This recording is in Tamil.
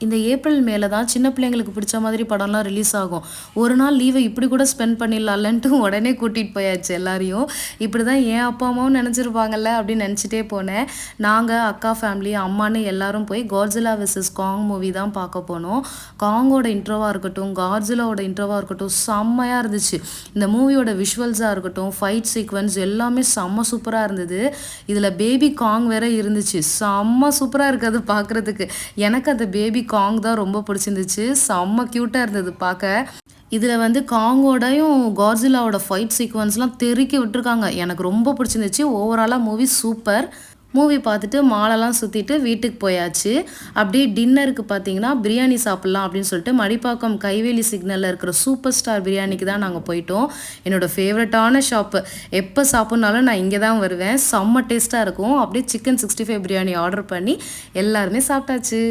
இந்த ஏப்ரல் மேல தான் சின்ன பிள்ளைங்களுக்கு பிடிச்ச மாதிரி படம்லாம் ரிலீஸ் ஆகும். ஒரு நாள் லீவ இப்படி கூட ஸ்பெண்ட் பண்ணிடலாம்லன்ட்டு உடனே கூட்டிட்டு போயாச்சு எல்லாரையும். இப்படிதான் என் அப்பா அம்மாவும் நெனச்சிருப்பாங்கல்ல அப்படின்னு நெனச்சுட்டே போனேன். நாங்க, அக்கா ஃபேமிலி, அம்மான்னு எல்லாரும் போய் காட்ஸில்லா வெர்சஸ் காங் மூவி தான் பார்க்க போனோம். காங்கோட இன்ட்ரோவா இருக்கட்டும், காட்ஸில்லாவோட இன்ட்ரோவா இருக்கட்டும் செம்மையா இருந்துச்சு. இந்த மூவியோட விஷுவல்ஸா இருக்கட்டும், ஃபைட் சீக்வென்ஸ் எல்லாமே செம்ம சூப்பரா இருந்தது. இதுல பேபி காங் வேற இருந்துச்சு. செம்ம சூப்பரா இருக்கு அது பார்க்கறதுக்கு. எனக்கு அந்த பேபி காங் தான் ரொம்ப பிடிச்சிருந்துச்சு. செம்ம கியூட்டா இருந்தது பார்க்க. இதுல வந்து காங்கோடையும் காட்ஸில்லாவோட ஃபைட் சீக்வென்ஸ்லாம் தெறிக்க விட்டுருக்காங்க. எனக்கு ரொம்ப பிடிச்சிருந்துச்சு. ஓவராலா மூவி சூப்பர். மூவி பார்த்துட்டு மாலெல்லாம் சுத்திட்டு வீட்டுக்கு போயாச்சு. அப்படியே டின்னருக்கு பார்த்தீங்கன்னா, பிரியாணி சாப்பிடலாம் அப்படின்னு சொல்லிட்டு மடிப்பாக்கம் கைவேலி சிக்னல்ல இருக்கிற சூப்பர் ஸ்டார் பிரியாணிக்கு தான் நாங்க போயிட்டோம். என்னோட ஃபேவரட்டான ஷாப்பு. எப்ப சாப்பிட்னாலும் நான் இங்க தான் வருவேன். செம்ம டேஸ்ட்டா இருக்கும். அப்படியே சிக்கன் 65 பிரியாணி ஆர்டர் பண்ணி எல்லாருமே சாப்பிட்டாச்சு.